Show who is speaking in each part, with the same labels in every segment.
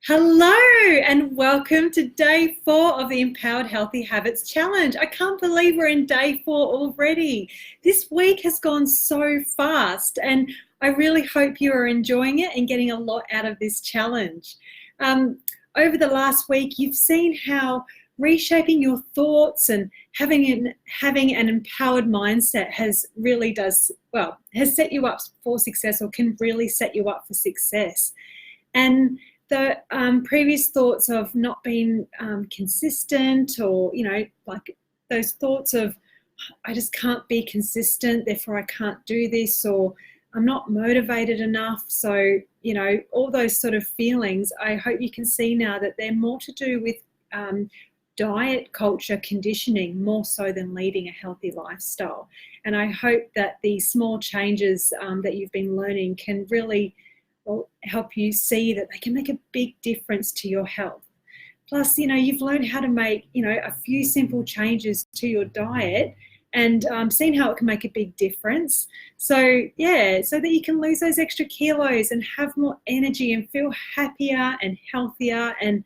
Speaker 1: Hello and welcome to day 4 of the Empowered Healthy Habits Challenge. I can't believe we're in day 4 already. This week has gone so fast and I really hope you are enjoying it and getting a lot out of this challenge. Over the last week, you've seen how reshaping your thoughts and having an empowered mindset has set you up for success, or can really set you up for success. And the previous thoughts of not being consistent, or like those thoughts of I just can't be consistent, therefore I can't do this, or I'm not motivated enough. So all those sort of feelings, I hope you can see now that they're more to do with diet culture conditioning, more so than leading a healthy lifestyle. And I hope that the small changes that you've been learning can really help you see that they can make a big difference to your health. Plus, you've learned how to make, a few simple changes to your diet and seen how it can make a big difference. So that you can lose those extra kilos and have more energy and feel happier and healthier and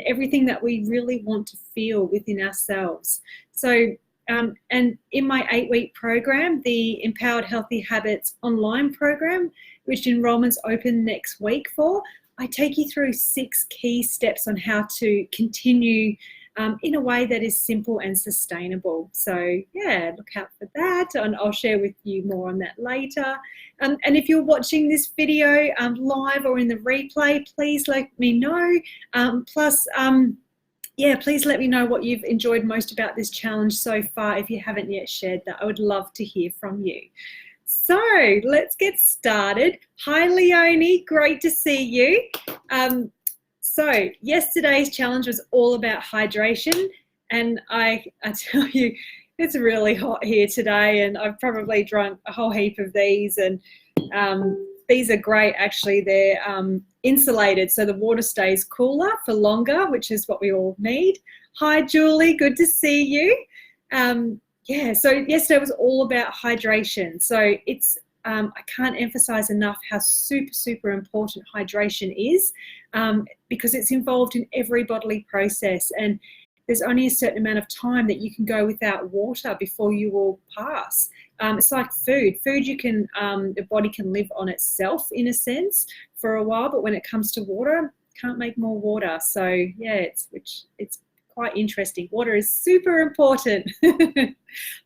Speaker 1: everything that we really want to feel within ourselves. So, and in my 8-week program, the Empowered Healthy Habits online program, which enrollment's open next week for, I take you through 6 key steps on how to continue in a way that is simple and sustainable. So look out for that, and I'll share with you more on that later. And if you're watching this video live or in the replay, please let me know. Please let me know what you've enjoyed most about this challenge so far. If you haven't yet shared that, I would love to hear from you. So let's get started. Hi, Leonie, great to see you. So yesterday's challenge was all about hydration, and I tell you, it's really hot here today, and I've probably drunk a whole heap of these, and these are great actually. They're insulated, so the water stays cooler for longer, which is what we all need. Hi, Julie, good to see you. So yesterday was all about hydration. So it's I can't emphasize enough how super important hydration is, because it's involved in every bodily process, and there's only a certain amount of time that you can go without water before you will pass. It's like food. Food, the body can live on itself in a sense for a while, but when it comes to water, can't make more water. So it's quite interesting. Water is super important.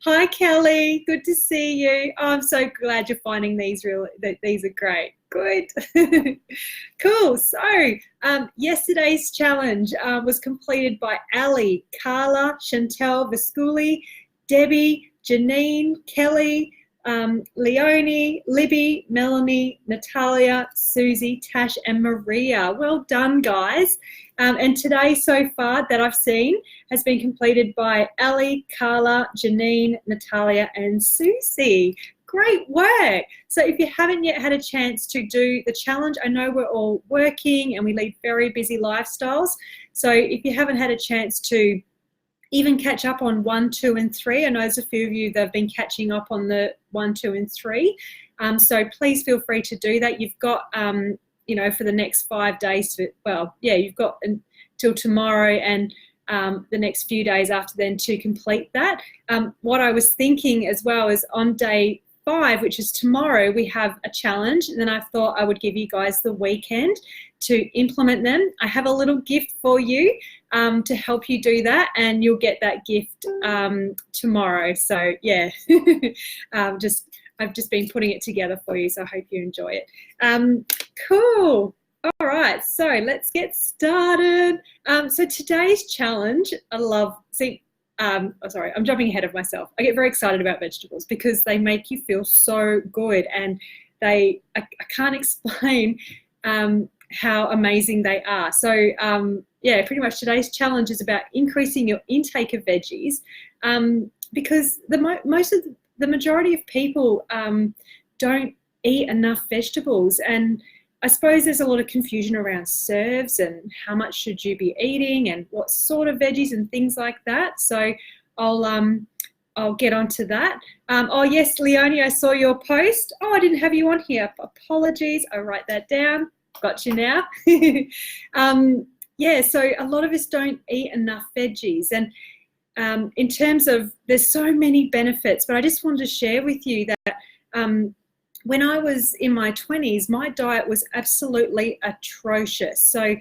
Speaker 1: Hi, Kelly. Good to see you. Oh, I'm so glad you're finding these these are great. Good. Cool. So yesterday's challenge was completed by Ali, Carla, Chantel, Visculi, Debbie, Janine, Kelly, Leonie, Libby, Melanie, Natalia, Susie, Tash, and Maria. Well done, guys. And today so far that I've seen has been completed by Ali, Carla, Janine, Natalia, and Susie. Great work. So if you haven't yet had a chance to do the challenge, I know we're all working and we lead very busy lifestyles. So if you haven't had a chance to even catch up on 1, 2, and 3. I know there's a few of you that have been catching up on the 1, 2, and 3. So please feel free to do that. You've got, for the next 5 days you've got until tomorrow and the next few days after then to complete that. What I was thinking as well is on day 5, which is tomorrow, we have a challenge, and then I thought I would give you guys the weekend to implement them. I have a little gift for you to help you do that, and you'll get that gift tomorrow. So I've just been putting it together for you, so I hope you enjoy it. Cool. All right, so let's get started. So today's challenge, I'm jumping ahead of myself. I get very excited about vegetables because they make you feel so good, and I can't explain how amazing they are. So pretty much today's challenge is about increasing your intake of veggies, because the majority of people don't eat enough vegetables, and I suppose there's a lot of confusion around serves and how much should you be eating and what sort of veggies and things like that. So I'll get onto that. Oh yes, Leonie, I saw your post. Oh, I didn't have you on here. Apologies. I'll write that down. got you now. Yeah, so a lot of us don't eat enough veggies. And in terms of, there's so many benefits, but I just wanted to share with you that when I was in my 20s, my diet was absolutely atrocious. So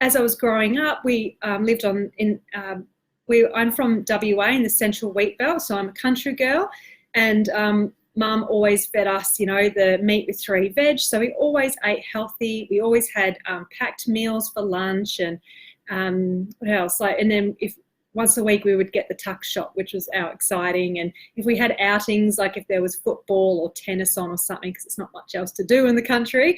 Speaker 1: as I was growing up, we lived I'm from WA in the Central Wheat Belt, so I'm a country girl, and Mum always fed us, the meat with 3 veg. So we always ate healthy. We always had packed meals for lunch, and what else? And then once a week we would get the tuck shop, which was our exciting. And if we had outings, like if there was football or tennis on or something, because it's not much else to do in the country,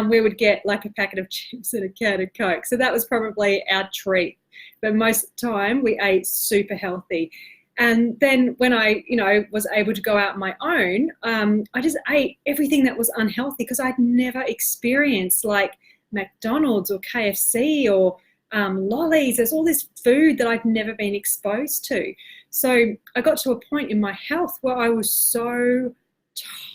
Speaker 1: we would get like a packet of chips and a can of Coke. So that was probably our treat. But most of the time we ate super healthy. And then when I, was able to go out on my own, I just ate everything that was unhealthy, because I'd never experienced like McDonald's or KFC or lollies. There's all this food that I'd never been exposed to. So I got to a point in my health where I was so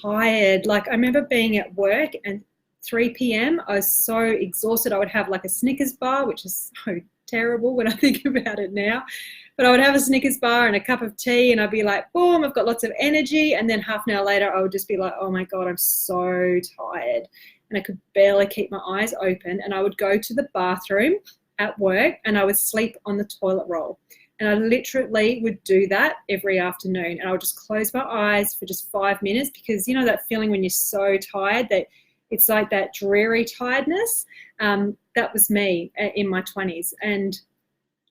Speaker 1: tired. Like I remember being at work and 3 p.m. I was so exhausted. I would have like a Snickers bar, which is so terrible when I think about it now. But I would have a Snickers bar and a cup of tea, and I'd be like, boom, I've got lots of energy. And then half an hour later, I would just be like, oh my God, I'm so tired. And I could barely keep my eyes open. And I would go to the bathroom at work and I would sleep on the toilet roll. And I literally would do that every afternoon. And I would just close my eyes for just 5 minutes, because that feeling when you're so tired that it's like that dreary tiredness. That was me in my 20s. And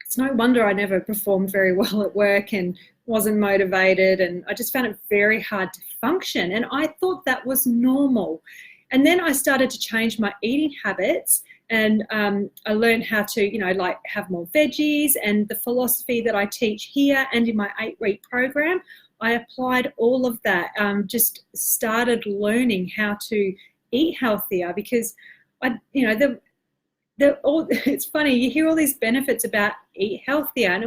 Speaker 1: it's no wonder I never performed very well at work and wasn't motivated. And I just found it very hard to function. And I thought that was normal. And then I started to change my eating habits, and I learned how to, have more veggies. And the philosophy that I teach here and in my 8-week program, I applied all of that. Just started learning how to eat healthier, because it's funny, you hear all these benefits about eat healthier, and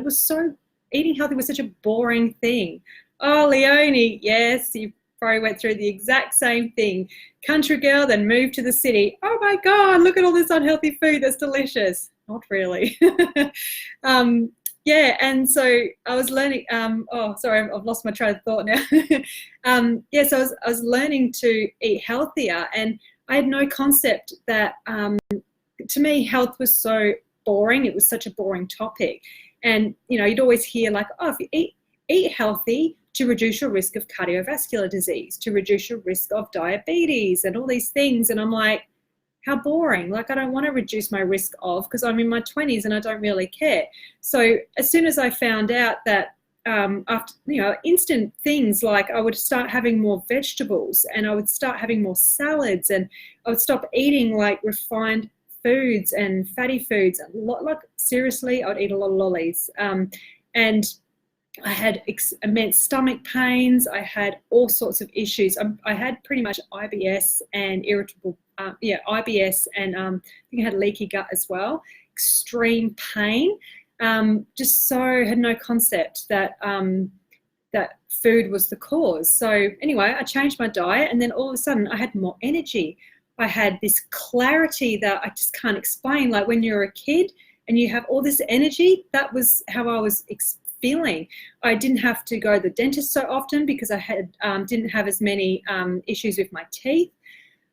Speaker 1: eating healthy was such a boring thing. Oh, Leonie, yes, you probably went through the exact same thing. Country girl, then moved to the city. Oh my God, look at all this unhealthy food that's delicious. Not really. Yeah, and so I was learning, sorry, I've lost my train of thought now. So I was learning to eat healthier, and I had no concept that, to me, health was so boring. It was such a boring topic. And, you'd always hear like, if you eat healthy to reduce your risk of cardiovascular disease, to reduce your risk of diabetes and all these things. And I'm like, how boring. Like, I don't want to reduce my risk of, because I'm in my 20s and I don't really care. So as soon as I found out that after, instant things, like I would start having more vegetables, and I would start having more salads, and I would stop eating like refined foods and fatty foods. Seriously, I would eat a lot of lollies. And I had immense stomach pains. I had all sorts of issues. I had pretty much IBS and IBS, and I think I had leaky gut as well. Extreme pain. Just so had no concept that that food was the cause. So anyway, I changed my diet, and then all of a sudden I had more energy. I had this clarity that I just can't explain. Like when you're a kid and you have all this energy, that was how I was feeling. I didn't have to go to the dentist so often, because I had didn't have as many issues with my teeth.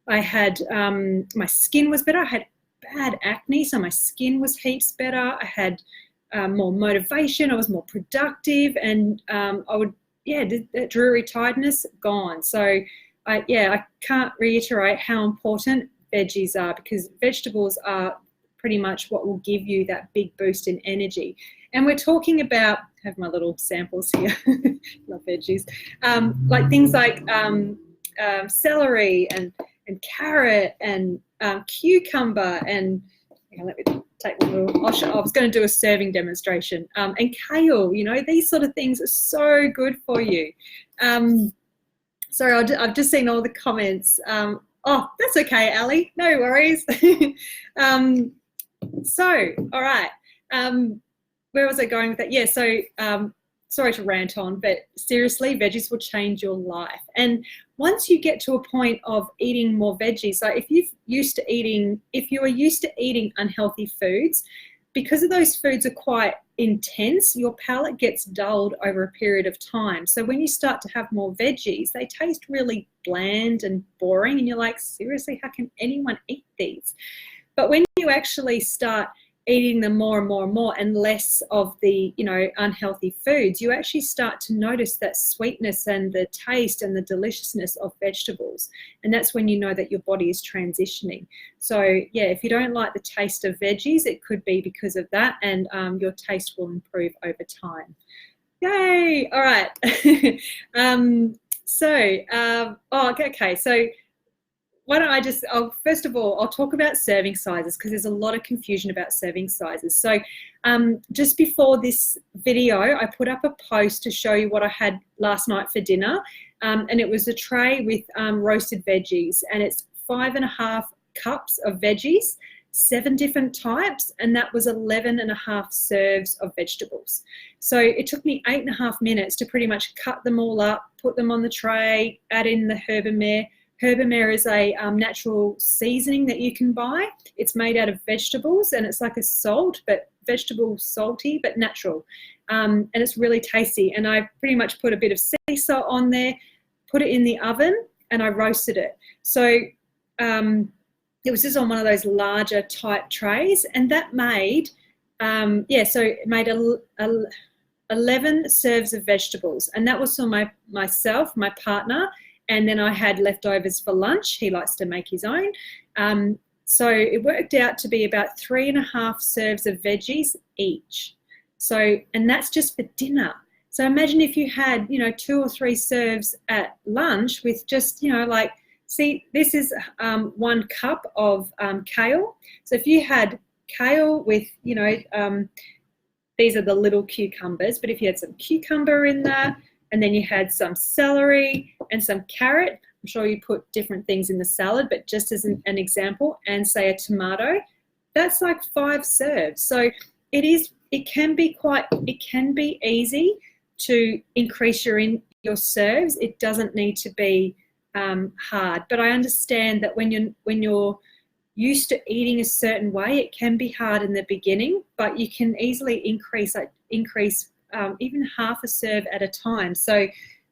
Speaker 1: I had my skin was better. I had bad acne, so my skin was heaps better. I had more motivation. I was more productive, and that dreary tiredness gone. So I can't reiterate how important veggies are, because vegetables are pretty much what will give you that big boost in energy. And we're talking about, I have my little samples here, love veggies, like things like celery and carrot and cucumber, and let me take a little, I was going to do a serving demonstration, and kale, these sort of things are so good for you. Sorry, I've just seen all the comments. That's okay, Ali, no worries. So, all right. Where was I going with that? Yeah, so sorry to rant on, but seriously, veggies will change your life. And once you get to a point of eating more veggies, like if you were used to eating unhealthy foods, because of those foods are quite intense, your palate gets dulled over a period of time. So when you start to have more veggies, they taste really bland and boring, and you're like, seriously, how can anyone eat these? But when you actually start eating them more and more and more, and less of the, unhealthy foods, you actually start to notice that sweetness and the taste and the deliciousness of vegetables. And that's when you know that your body is transitioning. So yeah, if you don't like the taste of veggies, it could be because of that, and your taste will improve over time. Yay! All right. Okay. So why don't first of all, I'll talk about serving sizes, because there's a lot of confusion about serving sizes. So just before this video, I put up a post to show you what I had last night for dinner. And it was a tray with roasted veggies, and it's 5.5 cups of veggies, 7 different types, and that was 11.5 serves of vegetables. So it took me 8.5 minutes to pretty much cut them all up, put them on the tray, add in the Herbamare. Herbamare is a natural seasoning that you can buy. It's made out of vegetables, and it's like a salt, but vegetable salty, but natural. And it's really tasty. And I pretty much put a bit of sea salt on there, put it in the oven, and I roasted it. So it was just on one of those larger type trays, and that made, it made 11 serves of vegetables. And that was for myself, my partner, and then I had leftovers for lunch. He likes to make his own. So it worked out to be about 3.5 serves of veggies each. So, and that's just for dinner. So imagine if you had, 2 or 3 serves at lunch with just, see, this is 1 cup of kale. So if you had kale with, these are the little cucumbers, but if you had some cucumber in there, and then you had some celery and some carrot. I'm sure you put different things in the salad, but just as an example, and say a tomato, that's like 5 serves. So it can be easy to increase your serves. It doesn't need to be hard. But I understand that when you're used to eating a certain way, it can be hard in the beginning, but you can easily increase even half a serve at a time. So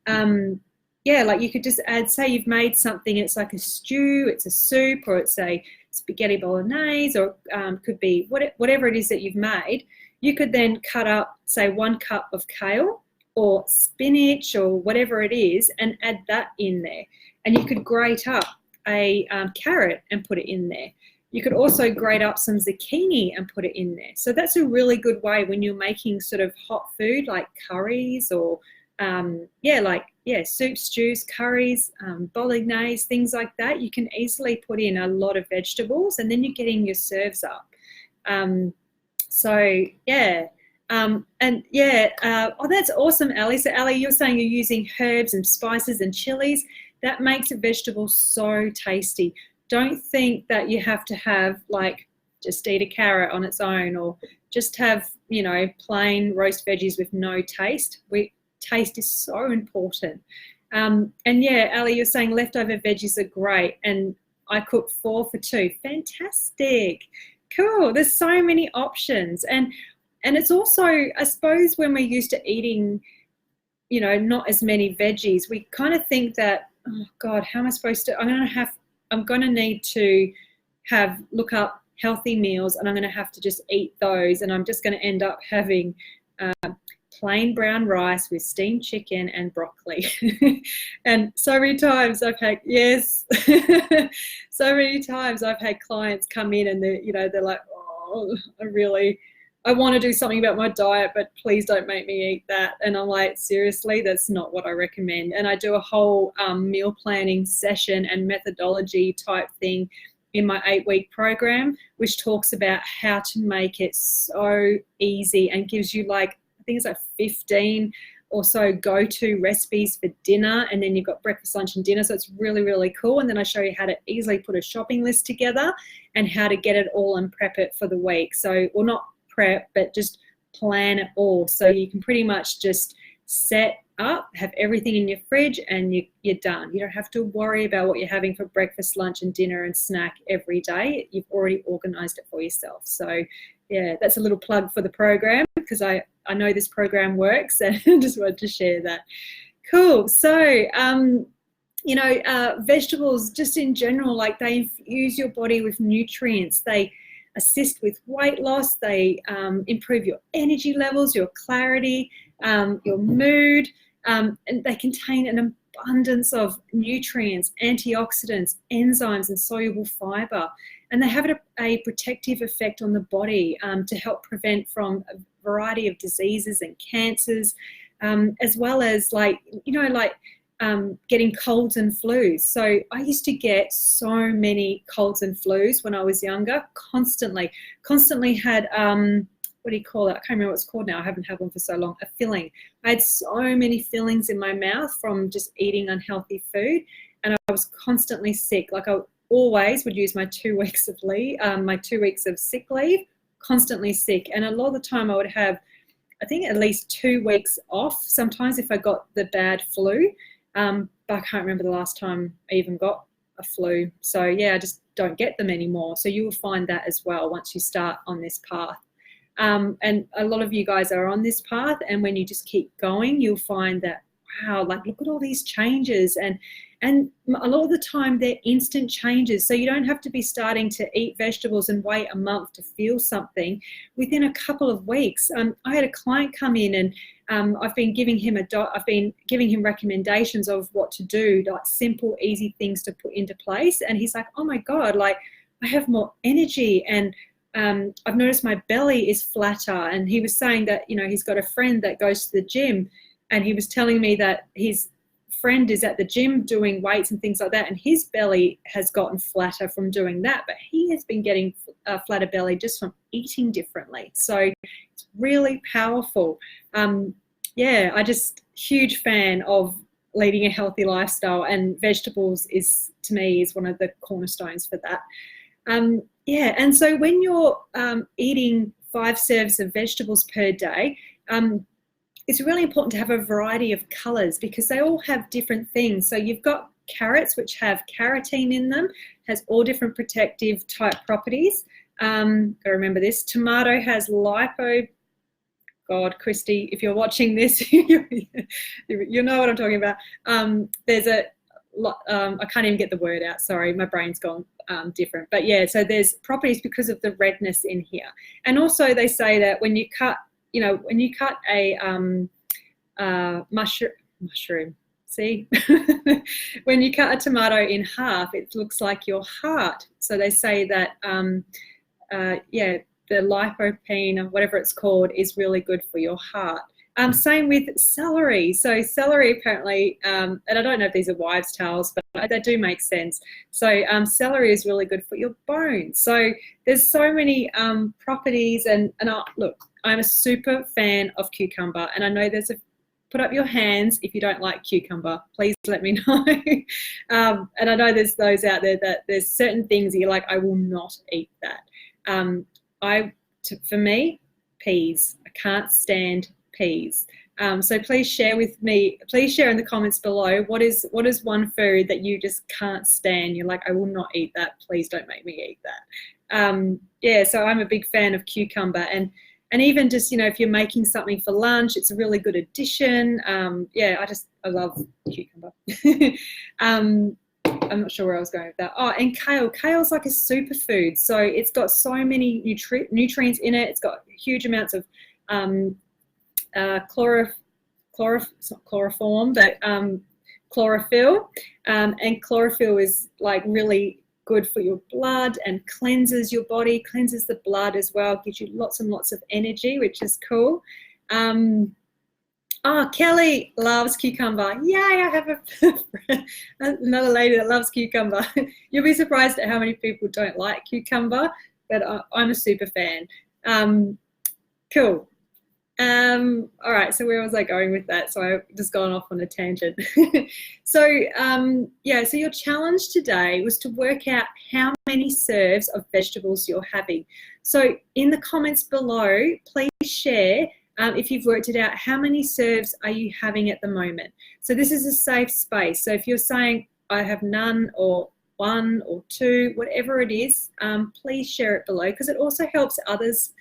Speaker 1: like you could just add, say you've made something, it's like a stew, it's a soup, or it's a spaghetti bolognese, or could be whatever it is that you've made. You could then cut up, say, 1 cup of kale or spinach or whatever it is, and add that in there. And you could grate up a carrot and put it in there. You could also grate up some zucchini and put it in there. So that's a really good way when you're making sort of hot food like curries or, soup, stews, curries, bolognese, things like that. You can easily put in a lot of vegetables, and then you're getting your serves up. That's awesome, Ali. So Ali, you're saying you're using herbs and spices and chilies. That makes a vegetable so tasty. Don't think that you have to have just eat a carrot on its own, or just have, plain roast veggies with no taste. Taste is so important. Ali, you're saying leftover veggies are great, and I cooked 4 for 2. Fantastic. Cool. There's so many options. And it's also, I suppose, when we're used to eating, not as many veggies, we kind of think that, oh God, how am I supposed to, I'm going to need to look up healthy meals, and I'm going to have to just eat those, and I'm just going to end up having plain brown rice with steamed chicken and broccoli. And so many times I've had clients come in, and they're like, oh, I want to do something about my diet, but please don't make me eat that. And I'm like, seriously, that's not what I recommend. And I do a whole meal planning session and methodology type thing in my 8-week program, which talks about how to make it so easy and gives you I think it's 15 or so go-to recipes for dinner, and then you've got breakfast, lunch, and dinner. So it's really, really cool. And then I show you how to easily put a shopping list together and how to get it all and prep it for the week. So, well, not prep, but just plan it all. So you can pretty much just set up, have everything in your fridge, and you're done. You don't have to worry about what you're having for breakfast, lunch, and dinner and snack every day. You've already organized it for yourself. So yeah, that's a little plug for the program, because I know this program works, and just wanted to share that. Cool. So vegetables just in general, like, they infuse your body with nutrients. They assist with weight loss. They improve your energy levels, your clarity, your mood, and they contain an abundance of nutrients, antioxidants, enzymes, and soluble fiber. And they have a protective effect on the body to help prevent from a variety of diseases and cancers, as well as getting colds and flus. So I used to get so many colds and flus when I was younger, constantly had, what do you call it? I can't remember what it's called now. I haven't had one for so long. A filling. I had so many fillings in my mouth from just eating unhealthy food, and I was constantly sick. Like, I always would use my 2 weeks of leave, my 2 weeks of sick leave, constantly sick. And a lot of the time I would have, I think, at least 2 weeks off sometimes if I got the bad flu. But I can't remember the last time I even got a flu. So yeah, I just don't get them anymore. So you will find that as well once you start on this path. And a lot of you guys are on this path, and when you just keep going, you'll find that, wow, like, look at all these changes. And a lot of the time they're instant changes. So you don't have to be starting to eat vegetables and wait a month to feel something. Within a couple of weeks, I had a client come in, and I've been giving him recommendations of what to do, like simple, easy things to put into place. And he's like, oh my God, like, I have more energy, and I've noticed my belly is flatter. And he was saying that, he's got a friend that goes to the gym, and he was telling me that his friend is at the gym doing weights and things like that, and his belly has gotten flatter from doing that, but he has been getting a flatter belly just from eating differently. So it's really powerful. I just huge fan of leading a healthy lifestyle, and vegetables is, to me, is one of the cornerstones for that. And so when you're eating 5 serves of vegetables per day, it's really important to have a variety of colours, because they all have different things. So you've got carrots, which have carotene in them, has all different protective type properties. Gotta remember this. Tomato has God, Christy, if you're watching this, you know what I'm talking about. There's I can't even get the word out. Sorry, my brain's gone different. But yeah, so there's properties because of the redness in here. And also they say that when you cut a mushroom, see, when you cut a tomato in half, it looks like your heart. So they say that, the lycopene, or whatever it's called, is really good for your heart. Same with celery. So celery apparently, and I don't know if these are wives' tales, but they do make sense. So celery is really good for your bones. So there's so many properties. And look, I'm a super fan of cucumber, and I know put up your hands if you don't like cucumber. Please let me know. And I know there's those out there that there's certain things that you're like, I will not eat that. For me, peas. I can't stand peas. So please share with me. Please share in the comments below what is one food that you just can't stand. You're like, I will not eat that. Please don't make me eat that. So I'm a big fan of cucumber, and even just, if you're making something for lunch, it's a really good addition. I love cucumber. I'm not sure where I was going with that. Oh, and kale. Kale's like a superfood. So it's got so many nutrients in it. It's got huge amounts of chlorophyll. And chlorophyll is like really good for your blood and cleanses your body, cleanses the blood as well, gives you lots and lots of energy, which is cool. Kelly loves cucumber. Yay, I have another lady that loves cucumber. You'll be surprised at how many people don't like cucumber, but I'm a super fan. Cool. All right, so where was I going with that? So I've just gone off on a tangent. So your challenge today was to work out how many serves of vegetables you're having. So in the comments below, please share if you've worked it out, how many serves are you having at the moment? So this is a safe space. So if you're saying, I have none or one or two, whatever it is, please share it below, because it also helps others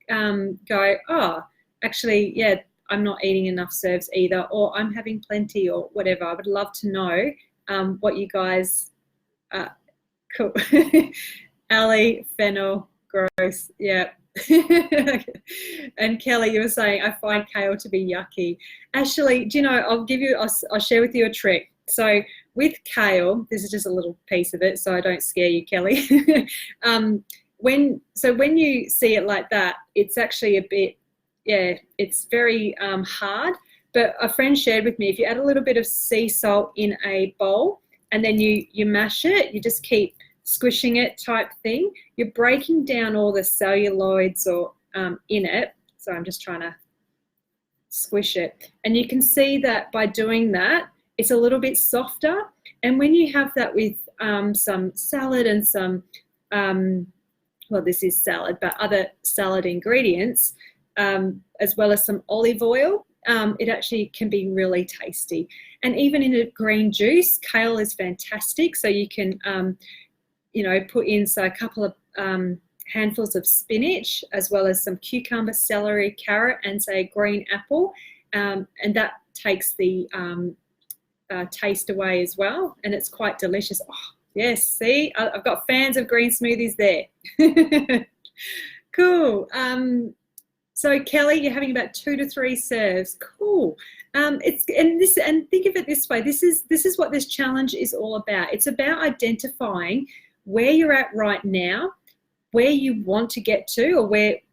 Speaker 1: go, oh, actually, yeah, I'm not eating enough serves either, or I'm having plenty, or whatever. I would love to know what you guys, cool. Ali, fennel, gross, yeah. And Kelly, you were saying, I find kale to be yucky. Actually, do you know, I'll share with you a trick. So with kale, this is just a little piece of it, so I don't scare you, Kelly. When you see it like that, it's actually a bit, yeah, it's very hard. But a friend shared with me, if you add a little bit of sea salt in a bowl and then you mash it, you just keep squishing it type thing, you're breaking down all the celluloids or in it. So I'm just trying to squish it. And you can see that by doing that, it's a little bit softer. And when you have that with some salad and some, well, this is salad, but other salad ingredients, as well as some olive oil, it actually can be really tasty. And even in a green juice, kale is fantastic. So you can, you know, put in a couple of handfuls of spinach, as well as some cucumber, celery, carrot, and say a green apple. And that takes the taste away as well. And it's quite delicious. Oh, yes, see, I've got fans of green smoothies there. Cool. So Kelly, you're having about 2 to 3 serves. Cool. And think of it this way. This is what this challenge is all about. It's about identifying where you're at right now, where you want to get to, or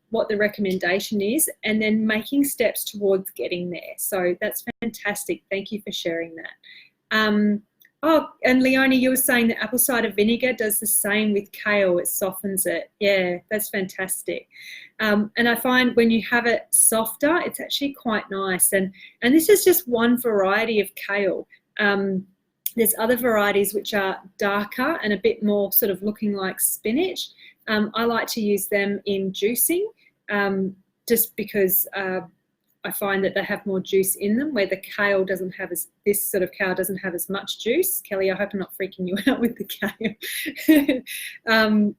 Speaker 1: what the recommendation is, and then making steps towards getting there. So that's fantastic. Thank you for sharing that. Oh, and Leonie, you were saying that apple cider vinegar does the same with kale. It softens it. Yeah, that's fantastic. And I find when you have it softer, it's actually quite nice. And this is just one variety of kale. There's other varieties which are darker and a bit more sort of looking like spinach. I like to use them in juicing just because I find that they have more juice in them, where the kale doesn't have this sort of kale doesn't have as much juice. Kelly, I hope I'm not freaking you out with the kale.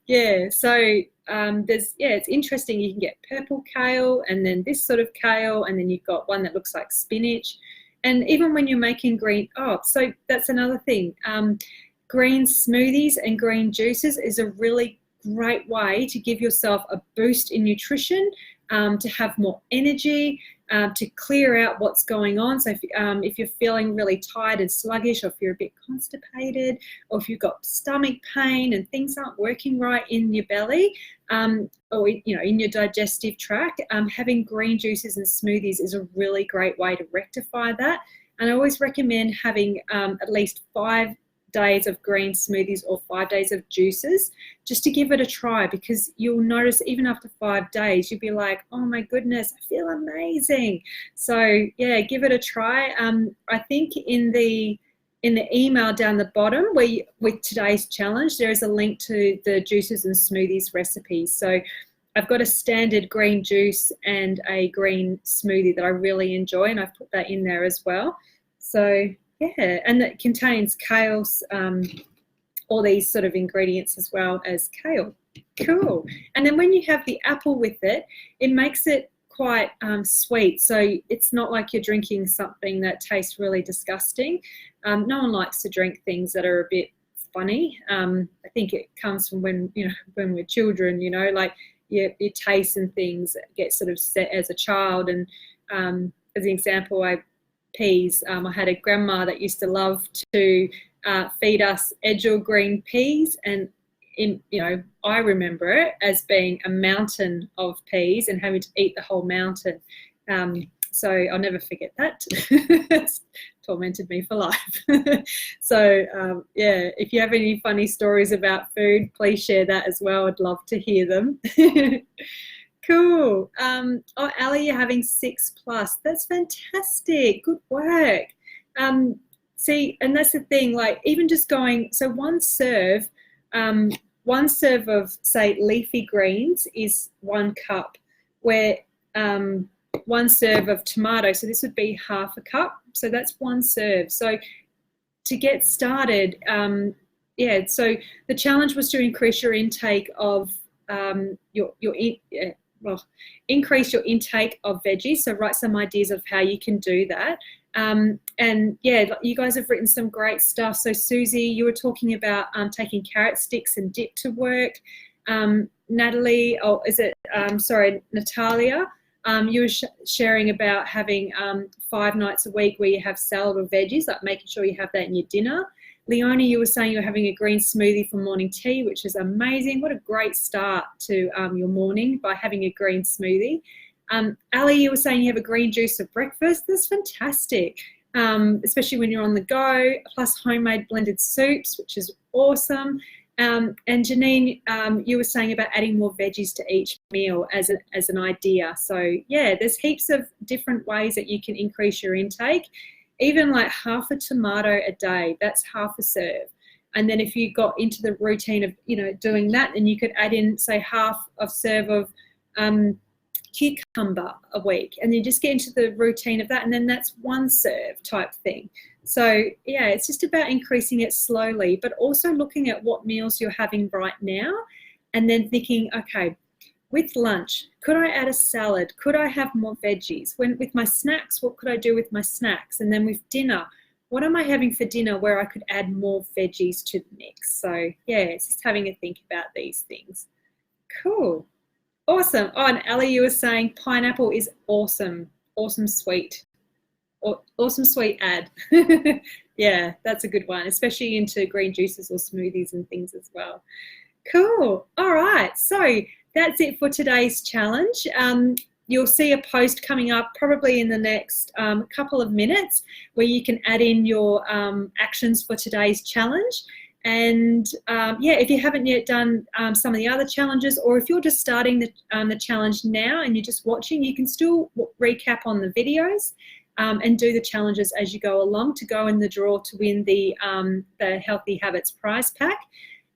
Speaker 1: Yeah, so it's interesting. You can get purple kale and then this sort of kale, and then you've got one that looks like spinach. And even when you're making so that's another thing. Green smoothies and green juices is a really great way to give yourself a boost in nutrition, to have more energy, to clear out what's going on. So if you're feeling really tired and sluggish, or if you're a bit constipated, or if you've got stomach pain and things aren't working right in your belly, or in your digestive tract, having green juices and smoothies is a really great way to rectify that. And I always recommend having at least 5 days of green smoothies or 5 days of juices, just to give it a try, because you'll notice even after 5 days you'll be like, oh my goodness, I feel amazing. So yeah, give it a try. I think in the email down the bottom with today's challenge, there is a link to the juices and smoothies recipes. So I've got a standard green juice and a green smoothie that I really enjoy, and I've put that in there as well. So yeah, and it contains kale, all these sort of ingredients as well as kale. Cool. And then when you have the apple with it, it makes it quite sweet. So it's not like you're drinking something that tastes really disgusting. No one likes to drink things that are a bit funny. I think it comes from when we're children, like your taste and things get sort of set as a child. And as an example, peas. I had a grandma that used to love to feed us Edgell green peas, and I remember it as being a mountain of peas and having to eat the whole mountain. So I'll never forget that. It's tormented me for life. So yeah, if you have any funny stories about food, please share that as well. I'd love to hear them. Cool. Oh, Ali, you're having 6+. That's fantastic. Good work. See, and that's the thing, like even just going, so one serve of, say, leafy greens is 1 cup, where 1 serve of tomato. So this would be half a cup. So that's 1 serve. So to get started, yeah, so the challenge was to increase your intake of increase your intake of veggies. So write some ideas of how you can do that. And yeah, you guys have written some great stuff. So Susie, you were talking about taking carrot sticks and dip to work. Natalie, Natalia, you were sharing about having 5 nights a week where you have salad or veggies, like making sure you have that in your dinner. Leonie, you were saying you're having a green smoothie for morning tea, which is amazing. What a great start to your morning by having a green smoothie. Ali, you were saying you have a green juice for breakfast. That's fantastic, especially when you're on the go, plus homemade blended soups, which is awesome. And Janine, you were saying about adding more veggies to each meal as an idea. So yeah, there's heaps of different ways that you can increase your intake. Even like half a tomato a day, that's half a serve. And then if you got into the routine of, doing that, then you could add in, say, half a serve of cucumber a week, and you just get into the routine of that, and then that's 1 serve type thing. So yeah, it's just about increasing it slowly, but also looking at what meals you're having right now, and then thinking, okay, with lunch, could I add a salad? Could I have more veggies? With my snacks, what could I do with my snacks? And then with dinner, what am I having for dinner where I could add more veggies to the mix? So yeah, it's just having a think about these things. Cool. Awesome. Oh, and Ali, you were saying pineapple is awesome. Awesome sweet. Awesome sweet add. Yeah, that's a good one, especially into green juices or smoothies and things as well. Cool. All right. So that's it for today's challenge. You'll see a post coming up probably in the next couple of minutes where you can add in your actions for today's challenge. And yeah, if you haven't yet done some of the other challenges, or if you're just starting the challenge now and you're just watching, you can still recap on the videos and do the challenges as you go along to go in the draw to win the Healthy Habits prize pack.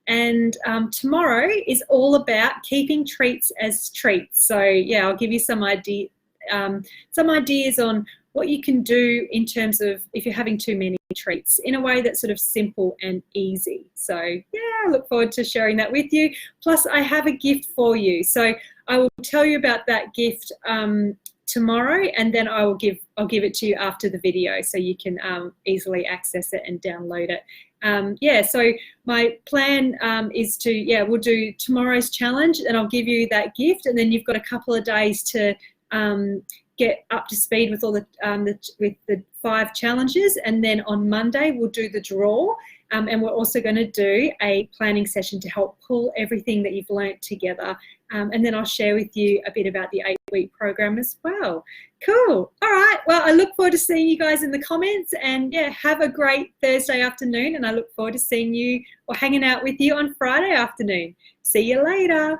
Speaker 1: And tomorrow is all about keeping treats as treats. So yeah, I'll give you some ideas on what you can do in terms of if you're having too many treats in a way that's sort of simple and easy. So yeah, I look forward to sharing that with you. Plus I have a gift for you. So I will tell you about that gift tomorrow, and then I'll give it to you after the video so you can easily access it and download it. Yeah, so my plan is to, we'll do tomorrow's challenge and I'll give you that gift, and then you've got a couple of days to get up to speed with all with the 5 challenges, and then on Monday we'll do the draw, and we're also going to do a planning session to help pull everything that you've learnt together, and then I'll share with you a bit about the 8-week program as well. Cool. All right, well, I look forward to seeing you guys in the comments, and yeah, have a great Thursday afternoon, and I look forward to seeing you or hanging out with you on Friday afternoon. See you later.